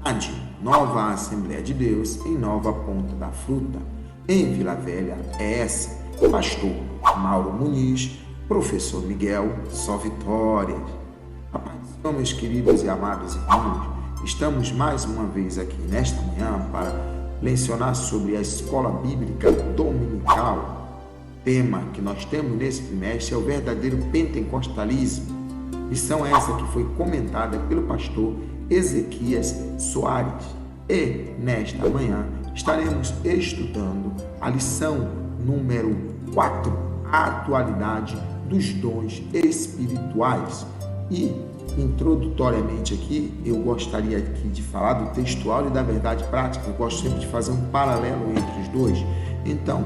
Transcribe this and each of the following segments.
AD, Nova Assembleia de Deus, em Nova Ponta da Fruta, em Vila Velha, ES, Pastor Mauro Muniz, Professor Miguel, só vitórias. Então, meus queridos e amados irmãos, estamos mais uma vez aqui nesta manhã para mencionar sobre a Escola Bíblica Dominical. O tema que nós temos nesse trimestre é o verdadeiro pentecostalismo. Lição essa que foi comentada pelo pastor Ezequias Soares. E, nesta manhã, estaremos estudando a lição número 4, a atualidade dos dons espirituais. E, introdutoriamente aqui, eu gostaria aqui de falar do textual e da verdade prática. Eu gosto sempre de fazer um paralelo entre os dois. Então,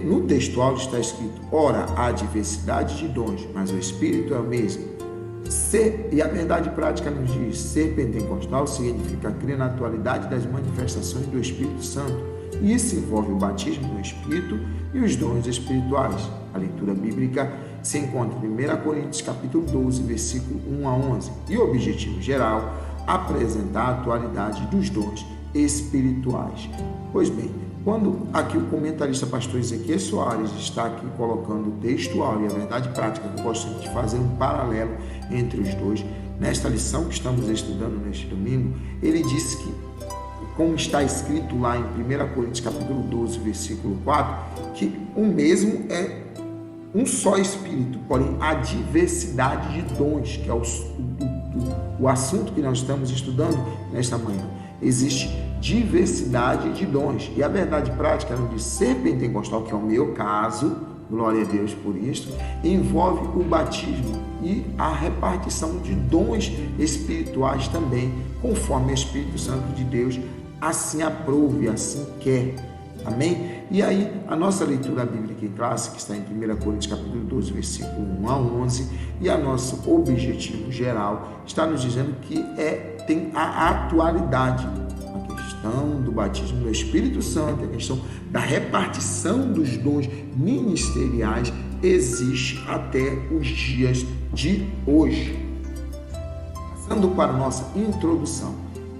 no textual está escrito: ora, há diversidade de dons, mas o Espírito é o mesmo. E a verdade prática nos diz: ser pentecostal significa crer na atualidade das manifestações do Espírito Santo. E isso envolve o batismo no Espírito e os dons espirituais. A leitura bíblica se encontra em 1 Coríntios capítulo 12, versículo 1 a 11. E o objetivo geral, apresentar a atualidade dos dons espirituais. Pois bem, quando aqui o comentarista pastor Ezequias Soares está aqui colocando o textual e a verdade prática, eu gosto de fazer um paralelo entre os dois. Nesta lição que estamos estudando neste domingo, ele disse que, como está escrito lá em 1 Coríntios capítulo 12, versículo 4, que o mesmo é um só Espírito, porém há diversidade de dons, que é o assunto que nós estamos estudando nesta manhã. Existe diversidade de dons. E a verdade prática de ser pentecostal, que é o meu caso, glória a Deus por isso, envolve o batismo e a repartição de dons espirituais também, conforme o Espírito Santo de Deus assim aprove, assim quer. Amém? E aí, a nossa leitura bíblica em classe, que está em 1 Coríntios capítulo 12, versículo 1 a 11, e a nosso objetivo geral está nos dizendo que tem a atualidade, a questão do batismo do Espírito Santo, a questão da repartição dos dons ministeriais existe até os dias de hoje. Passando para a nossa introdução,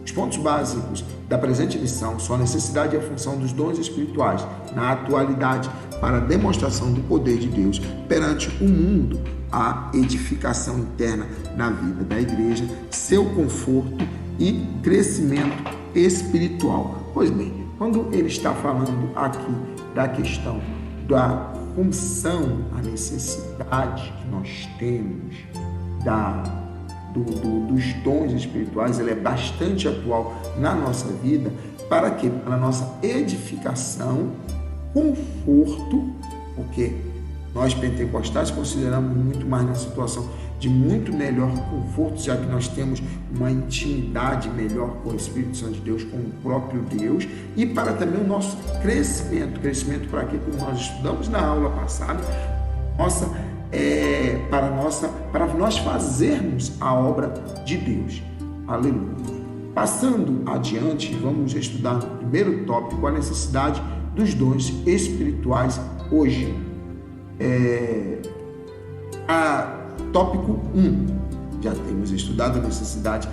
os pontos básicos da presente lição são a necessidade e a função dos dons espirituais na atualidade para a demonstração do poder de Deus perante o mundo, a edificação interna na vida da igreja, seu conforto e crescimento espiritual. Pois bem, quando ele está falando aqui da questão da função, a necessidade que nós temos dos dons espirituais, ele é bastante atual na nossa vida. Para quê? Para a nossa edificação, conforto, porque nós pentecostais consideramos muito mais na situação de muito melhor conforto, já que nós temos uma intimidade melhor com o Espírito Santo de Deus, com o próprio Deus, e para também o nosso crescimento para quê? Como nós estudamos na aula passada, para nós fazermos a obra de Deus. Aleluia. Passando adiante, vamos estudar no primeiro tópico a necessidade dos dons espirituais hoje. Tópico 1. Já temos estudado a necessidade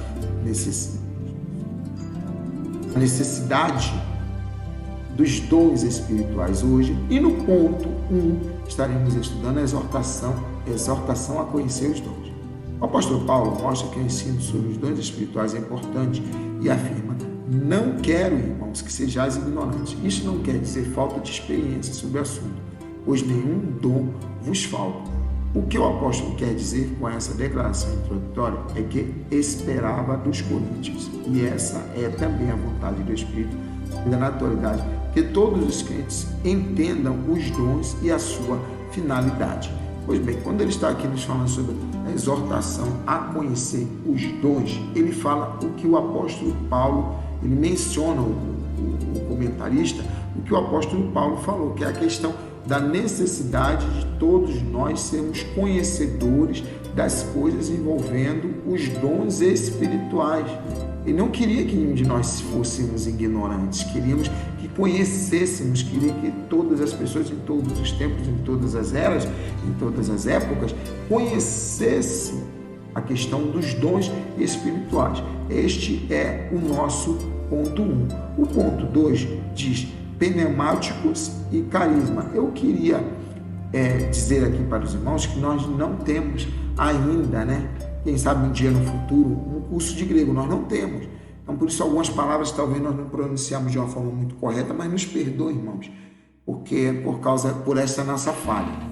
dos dons espirituais hoje, e no ponto 1 estaremos estudando a exortação a conhecer os dons. O apóstolo Paulo mostra que o ensino sobre os dons espirituais é importante e afirma: não quero, irmãos, que sejais ignorantes. Isso não quer dizer falta de experiência sobre o assunto, pois nenhum dom vos falta. O que o apóstolo quer dizer com essa declaração introdutória é que esperava dos coríntios, e essa é também a vontade do Espírito e da naturalidade, que todos os crentes entendam os dons e a sua finalidade. Pois bem, quando ele está aqui nos falando sobre a exortação a conhecer os dons, ele fala o que o apóstolo Paulo, ele menciona, o comentarista, o que o apóstolo Paulo falou, que é a questão da necessidade de todos nós sermos conhecedores das coisas envolvendo os dons espirituais. Ele não queria que nenhum de nós fôssemos ignorantes, queríamos que conhecêssemos, queria que todas as pessoas em todos os tempos, em todas as eras, em todas as épocas, conhecessem a questão dos dons espirituais. Este é o nosso ponto 1. O ponto 2 diz pneumáticos e carisma. Eu queria dizer aqui para os irmãos que nós não temos ainda, quem sabe um dia no futuro, um curso de grego. Nós não temos. Então, por isso, algumas palavras talvez nós não pronunciamos de uma forma muito correta, mas nos perdoem, irmãos, porque por essa nossa falha.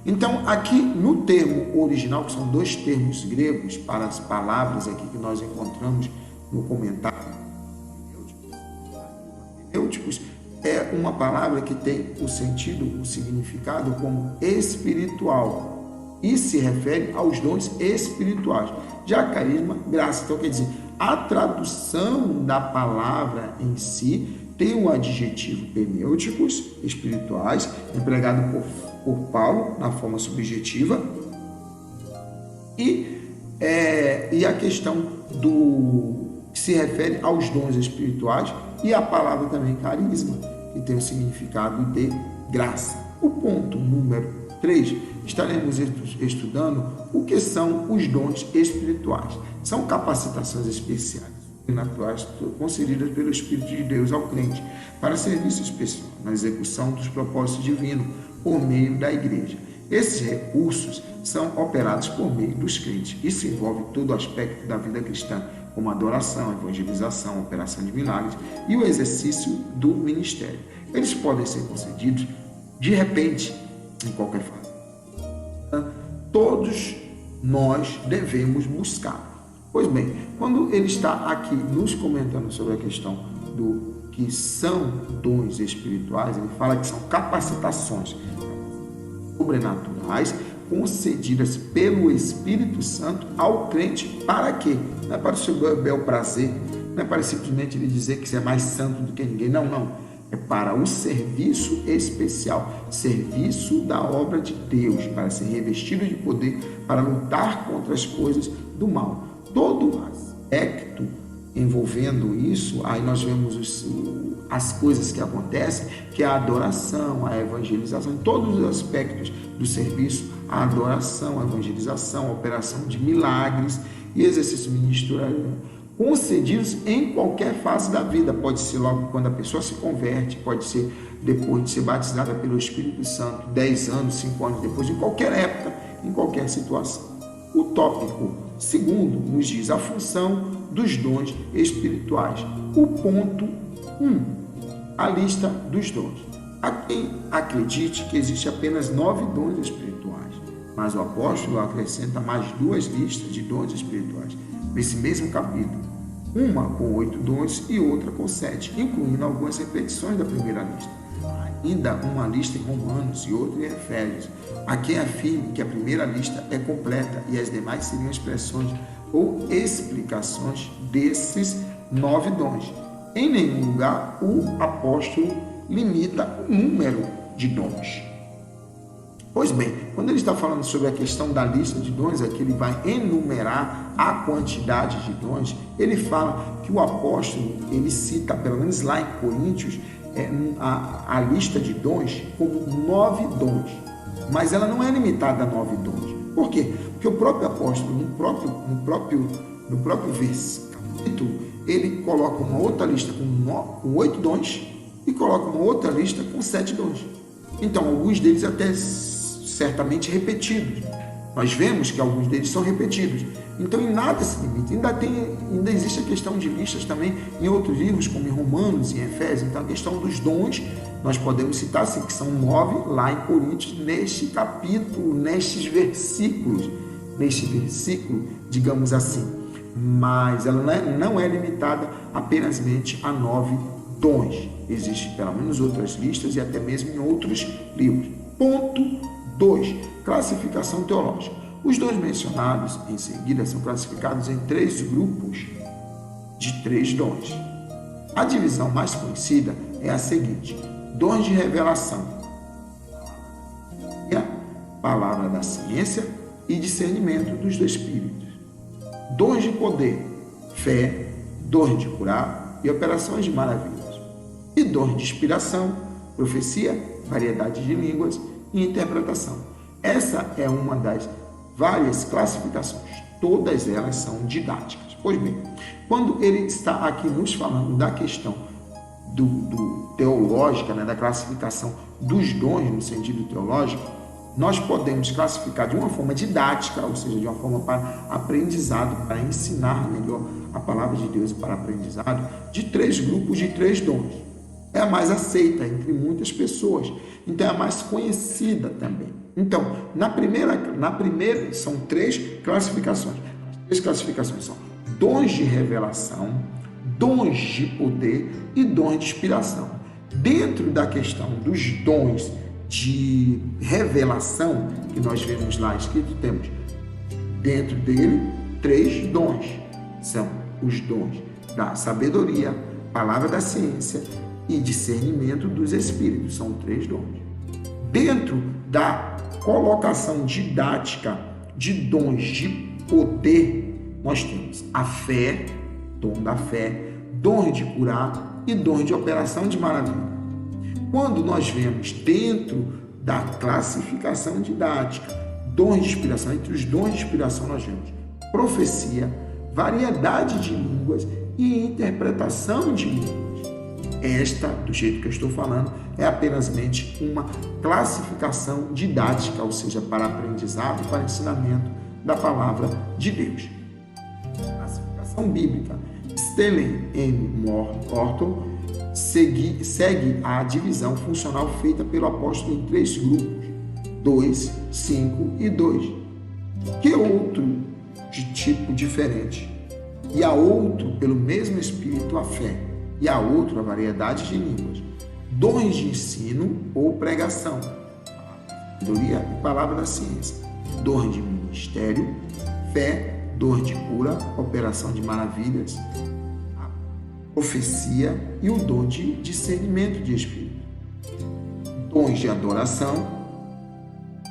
Então, aqui no termo original, que são dois termos gregos para as palavras aqui que nós encontramos no comentário, hermenêuticos é uma palavra que tem o significado como espiritual e se refere aos dons espirituais. Já carisma, graça. Então, quer dizer, a tradução da palavra em si tem o adjetivo pnêuticos, espirituais, empregado por Paulo na forma subjetiva, e a questão que se refere aos dons espirituais, e a palavra também carisma, que tem o significado de graça. O ponto número 3, estaremos estudando o que são os dons espirituais. São capacitações especiais, naturais, concedidas pelo Espírito de Deus ao crente para serviço especial na execução dos propósitos divinos por meio da igreja. Esses recursos são operados por meio dos crentes. Isso envolve todo o aspecto da vida cristã, como adoração, evangelização, operação de milagres e o exercício do ministério. Eles podem ser concedidos de repente, em qualquer fase. Todos nós devemos buscar. Pois bem, quando ele está aqui nos comentando sobre a questão do que são dons espirituais, ele fala que são capacitações sobrenaturais concedidas pelo Espírito Santo ao crente. Para quê? Não é para o seu bel prazer, não é para simplesmente ele dizer que você é mais santo do que ninguém. Não. É para o serviço especial, serviço da obra de Deus, para ser revestido de poder, para lutar contra as coisas do mal. Todo aspecto envolvendo isso, aí nós vemos as coisas que acontecem, que é a adoração, a evangelização, em todos os aspectos do serviço, a adoração, a evangelização, a operação de milagres e exercício ministerial, concedidos em qualquer fase da vida. Pode ser logo quando a pessoa se converte, pode ser depois de ser batizada pelo Espírito Santo, 10 anos, 5 anos depois, em qualquer época, em qualquer situação. O tópico segundo nos diz a função dos dons espirituais. O ponto 1, a lista dos dons. Há quem acredite que existe apenas 9 dons espirituais, mas o apóstolo acrescenta mais 2 listas de dons espirituais nesse mesmo capítulo, uma com 8 dons e outra com 7, incluindo algumas repetições da primeira lista. Ainda uma lista em Romanos e outra em Efésios. Há quem afirme que a primeira lista é completa e as demais seriam expressões ou explicações desses 9 dons. Em nenhum lugar o apóstolo limita o número de dons. Pois bem, quando ele está falando sobre a questão da lista de dons, aqui ele vai enumerar a quantidade de dons. Ele fala que o apóstolo, ele cita, pelo menos lá em Coríntios, a lista de dons como 9 dons, mas ela não é limitada a 9 dons. Por quê? Porque o próprio apóstolo, no próprio capítulo, ele coloca uma outra lista com 8 dons e coloca uma outra lista com 7 dons. Então, alguns deles até certamente repetidos. Nós vemos que alguns deles são repetidos. Então, em nada se limita. Ainda existe a questão de listas também em outros livros, como em Romanos e em Efésios. Então, a questão dos dons, nós podemos citar assim, que são 9 lá em Coríntios, neste capítulo, neste versículo, digamos assim. Mas ela não é limitada apenas a 9 dons. Existem pelo menos outras listas e até mesmo em outros livros. Ponto 2. Classificação teológica. Os dons mencionados em seguida são classificados em 3 grupos de 3 dons. A divisão mais conhecida é a seguinte: dons de revelação, palavra da ciência e discernimento dos espíritos. Dons de poder, fé, dons de curar e operações de maravilhas. E dons de inspiração, profecia, variedade de línguas e interpretação. Essa é uma das várias classificações todas elas são didáticas. Pois bem, quando ele está aqui nos falando da questão do teológica, né, da classificação dos dons no sentido teológico, nós podemos classificar de uma forma didática, ou seja, de uma forma para aprendizado, para ensinar melhor a palavra de Deus e para aprendizado, de 3 grupos de 3 dons. É a mais aceita entre muitas pessoas, então é a mais conhecida também. Então, na primeira são 3 classificações. As 3 classificações são dons de revelação, dons de poder e dons de inspiração. Dentro da questão dos dons de revelação, que nós vemos lá escrito, temos dentro dele 3 dons. São os dons da sabedoria, palavra da ciência e discernimento dos espíritos. São 3 dons. Dentro da colocação didática de dons de poder, nós temos a fé, dom da fé, dom de curar e dom de operação de maravilha. Quando nós vemos dentro da classificação didática, dons de inspiração, entre os dons de inspiração nós vemos profecia, variedade de línguas e interpretação de línguas. Esta, do jeito que eu estou falando, é apenas uma classificação didática, ou seja, para aprendizado, para ensinamento da palavra de Deus. Classificação bíblica. Stanley M. Morton segue a divisão funcional feita pelo apóstolo em 3 grupos, 2, 5 e 2. Que outro de tipo diferente? E a outro, pelo mesmo Espírito, a fé. E a outro, a variedade de línguas. Dons de ensino ou pregação. Sabedoria e palavra da ciência. Dons de ministério, fé, dons de cura, operação de maravilhas, profecia e o dom de discernimento de espírito. Dons de adoração,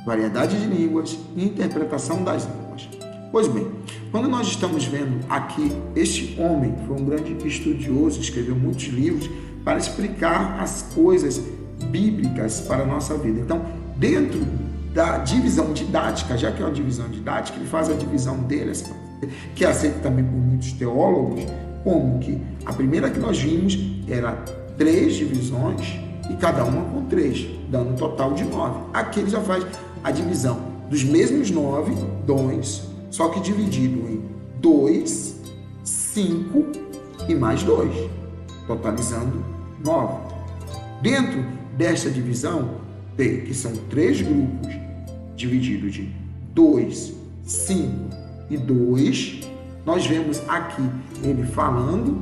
variedade de línguas e interpretação das línguas. Pois bem, quando nós estamos vendo aqui, este homem foi um grande estudioso, escreveu muitos livros para explicar as coisas bíblicas para a nossa vida. Então, dentro da divisão didática, já que é uma divisão didática, ele faz a divisão dele, que é aceita também por muitos teólogos, como que a primeira que nós vimos era 3 divisões e cada uma com 3, dando um total de 9. Aqui ele já faz a divisão dos mesmos 9 dons, só que dividido em 2, 5 e mais 2, totalizando 9. Dentro desta divisão, que são 3 grupos, divididos de 2, 5 e 2, nós vemos aqui ele falando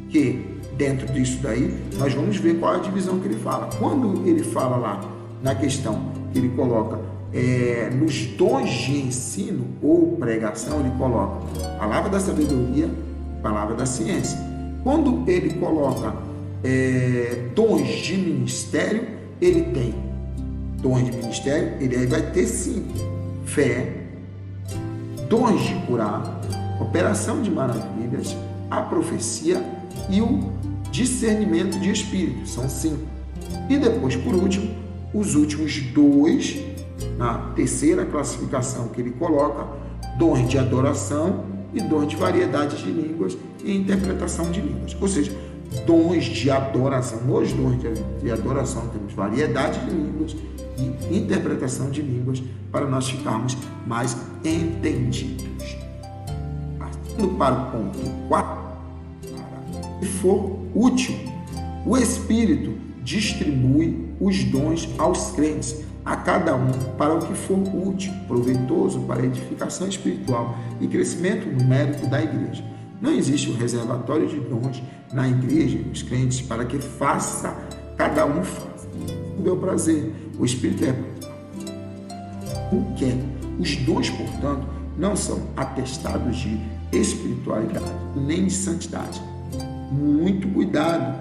que dentro disso daí, nós vamos ver qual é a divisão que ele fala. Quando ele fala lá na questão, ele coloca nos dons de ensino ou pregação, ele coloca palavra da sabedoria e palavra da ciência. Quando ele coloca dons de ministério, ele tem dons de ministério, ele aí vai ter 5: fé, dons de curar, operação de maravilhas, a profecia e o discernimento de espírito. São 5. E depois, por último, os últimos 2, na terceira classificação que ele coloca, dons de adoração e dons de variedade de línguas e interpretação de línguas. Ou seja, dons de adoração. Nos dons de adoração temos variedade de línguas e interpretação de línguas para nós ficarmos mais entendidos. Partindo para o ponto 4, se for útil, o Espírito distribui os dons aos crentes, a cada um para o que for útil, proveitoso para a edificação espiritual e crescimento numérico da igreja. Não existe um reservatório de dons na igreja e nos crentes para que cada um faça o meu prazer. O Espírito o quer. Os dons, portanto, não são atestados de espiritualidade nem de santidade. Muito cuidado,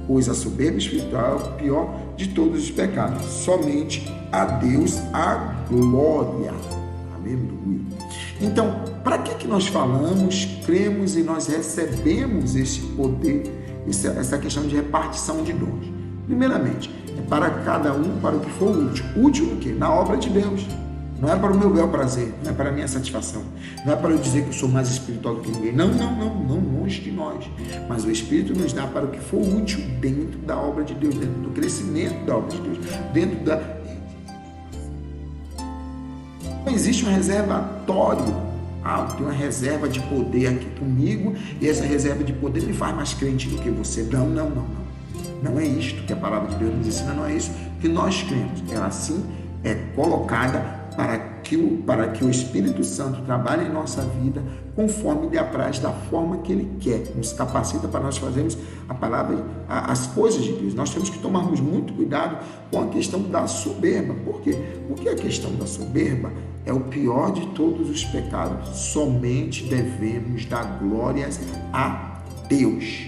pois a soberba espiritual é o pior de todos os pecados. Somente a Deus a glória. Aleluia. Então, para que nós falamos, cremos e nós recebemos esse poder, essa questão de repartição de dons? Primeiramente, é para cada um, para o que for útil. Útil no quê? Na obra de Deus. Não é para o meu bel prazer, não é para a minha satisfação, não é para eu dizer que eu sou mais espiritual do que ninguém. Não, longe de nós. Mas o Espírito nos dá para o que for útil dentro da obra de Deus, dentro do crescimento da obra de Deus, dentro da... Não existe um reservatório. Tem uma reserva de poder aqui comigo e essa reserva de poder me faz mais crente do que você. Não. Não é isto que a palavra de Deus nos ensina, não é isso que nós cremos. Ela assim é colocada para que o Espírito Santo trabalhe em nossa vida conforme lhe apraz, da forma que Ele quer, nos capacita para nós fazermos a palavra, as coisas de Deus. Nós temos que tomarmos muito cuidado com a questão da soberba. Por quê? Porque a questão da soberba é o pior de todos os pecados. Somente devemos dar glórias a Deus.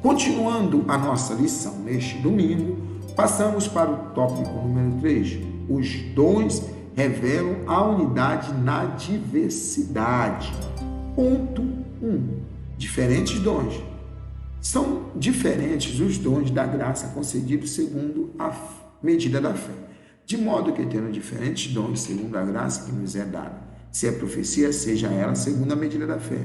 Continuando a nossa lição neste domingo, passamos para o tópico número 3. Os dons revelam a unidade na diversidade. Ponto 1. Diferentes dons. São diferentes os dons da graça concedidos segundo a medida da fé. De modo que, tendo diferentes dons segundo a graça que nos é dada, se é profecia, seja ela segundo a medida da fé.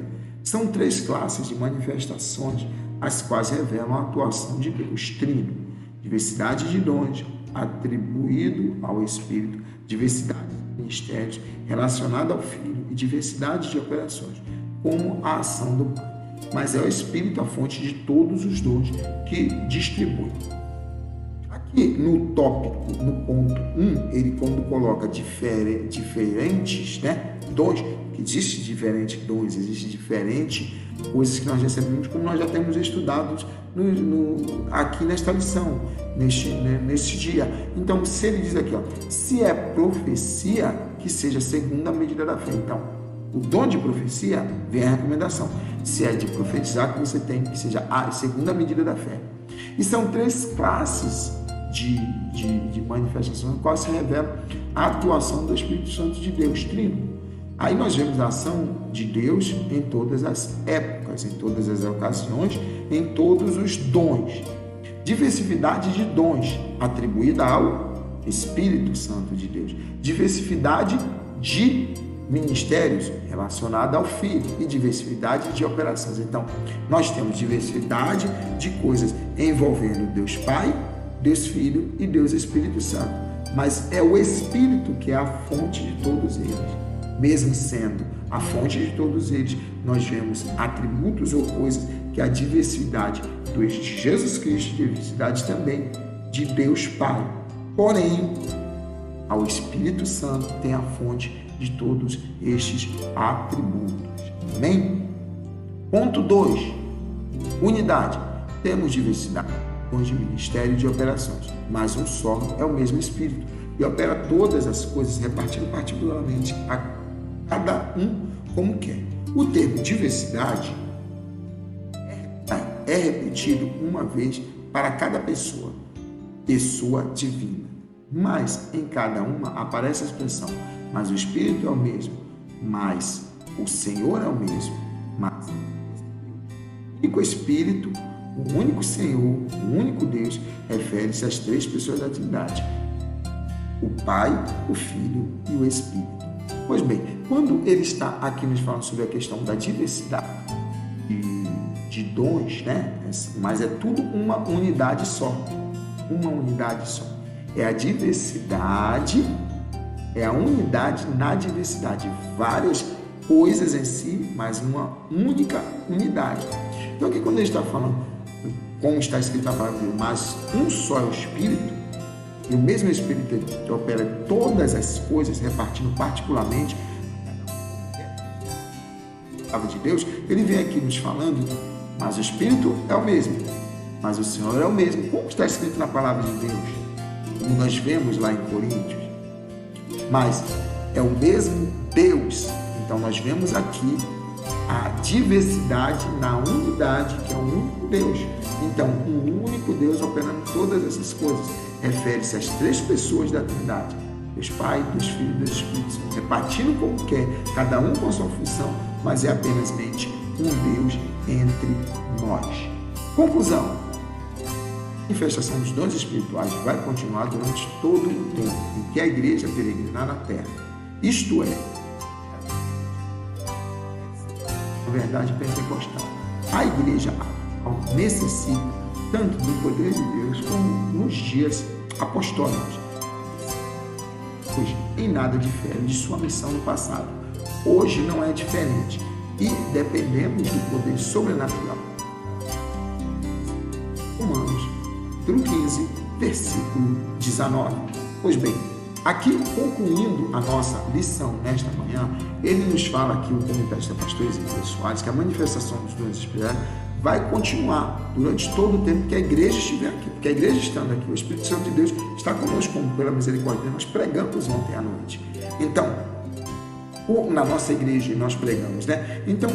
São 3 classes de manifestações, as quais revelam a atuação de Deus Trino. Diversidade de dons atribuído ao Espírito, diversidade de ministérios relacionada ao Filho e diversidade de operações, como a ação do Pai. Mas é o Espírito a fonte de todos os dons que distribui. Aqui no tópico, no ponto 1, ele quando coloca diferentes dons, que existem diferentes dons, existem diferentes coisas que nós recebemos, como nós já temos estudado aqui nesta lição, neste dia. Então, se ele diz aqui, se é profecia, que seja segundo a medida da fé. Então, o dom de profecia vem a recomendação. Se é de profetizar, que você tem, que seja segundo a medida da fé. E são 3 classes de manifestações, no qual se revela a atuação do Espírito Santo de Deus Trino. Aí nós vemos a ação de Deus em todas as épocas, em todas as ocasiões, em todos os dons. Diversidade de dons atribuída ao Espírito Santo de Deus. Diversidade de ministérios relacionada ao Filho e diversidade de operações. Então, nós temos diversidade de coisas envolvendo Deus Pai, Deus Filho e Deus Espírito Santo. Mas é o Espírito que é a fonte de todos eles. Mesmo sendo a fonte de todos eles, nós vemos atributos ou coisas que a diversidade de Jesus Cristo, diversidade também de Deus Pai. Porém, ao Espírito Santo tem a fonte de todos estes atributos. Amém? Ponto 2. Unidade. Temos diversidade de ministério e de operações, mas um só é o mesmo Espírito e opera todas as coisas, repartindo particularmente a cada um como quer. O termo diversidade é repetido uma vez para cada pessoa divina. Mas em cada uma aparece a expressão, mas o Espírito é o mesmo, mas o Senhor é o mesmo, mas o único Espírito, o único Senhor, o único Deus, refere-se às 3 pessoas da Trindade: o Pai, o Filho e o Espírito. Pois bem, quando ele está aqui nos falando sobre a questão da diversidade de dons, mas é tudo uma unidade só. Uma unidade só. É a diversidade, é a unidade na diversidade. Várias coisas em si, mas uma única unidade. Então aqui quando ele está falando, como está escrito na palavra de Deus, mas um só é o Espírito, e o mesmo Espírito que opera todas as coisas, repartindo particularmente a palavra de Deus, ele vem aqui nos falando, mas o Espírito é o mesmo, mas o Senhor é o mesmo. Como está escrito na palavra de Deus? Como nós vemos lá em Coríntios. Mas é o mesmo Deus. Então nós vemos aqui a diversidade na unidade, que é um único Deus. Então, um único Deus operando todas essas coisas. Refere-se às 3 pessoas da Trindade: Deus Pai, Deus Filho e Deus Espírito Santo, repartindo como quer, cada um com a sua função, mas é apenas um Deus entre nós. Conclusão: manifestação dos dons espirituais vai continuar durante todo o tempo em que a igreja peregrinar na terra. Isto é, a verdade pentecostal. A igreja necessita tanto do poder de Deus como nos dias apostólicos, pois em nada difere de sua missão no passado. Hoje não é diferente e dependemos do poder sobrenatural. Romanos, capítulo 15, versículo 19. Pois bem, aqui concluindo a nossa lição nesta manhã, ele nos fala aqui, o comentarista pastor Ezequiel Soares, que a manifestação dos dons espirituais vai continuar durante todo o tempo que a igreja estiver aqui, porque a igreja estando aqui, o Espírito Santo de Deus está conosco, como pela misericórdia, nós pregamos ontem à noite. Então, na nossa igreja nós pregamos, né? Então,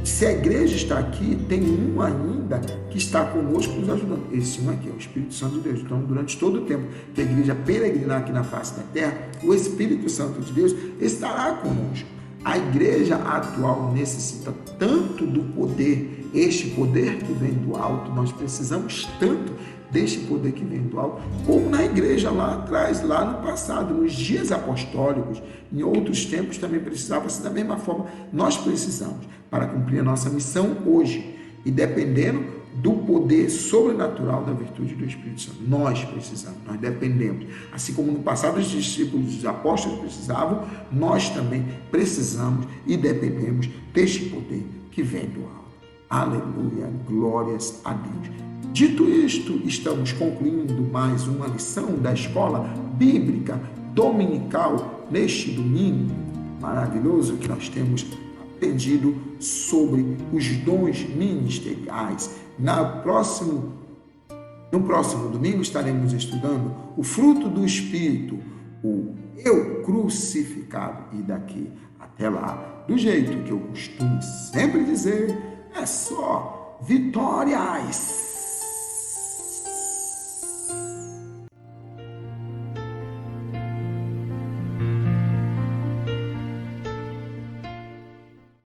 se a igreja está aqui, tem um ainda que está conosco nos ajudando. Esse um aqui é o Espírito Santo de Deus. Então, durante todo o tempo que a igreja peregrinar aqui na face da terra, o Espírito Santo de Deus estará conosco. A igreja atual necessita tanto do poder, este poder que vem do alto, nós precisamos tanto deste poder que vem do alto, como na igreja lá atrás, lá no passado, nos dias apostólicos, em outros tempos também precisava-se da mesma forma, nós precisamos para cumprir a nossa missão hoje, e dependendo do poder sobrenatural da virtude do Espírito Santo, nós precisamos, nós dependemos, assim como no passado os discípulos, os apóstolos precisavam, nós também precisamos e dependemos deste poder que vem do alto. Aleluia, glórias a Deus. Dito isto, estamos concluindo mais uma lição da escola bíblica dominical neste domingo maravilhoso que nós temos aprendido sobre os dons ministeriais. No próximo domingo estaremos estudando o fruto do Espírito, o eu crucificado. E daqui até lá, do jeito que eu costumo sempre dizer, é só vitórias!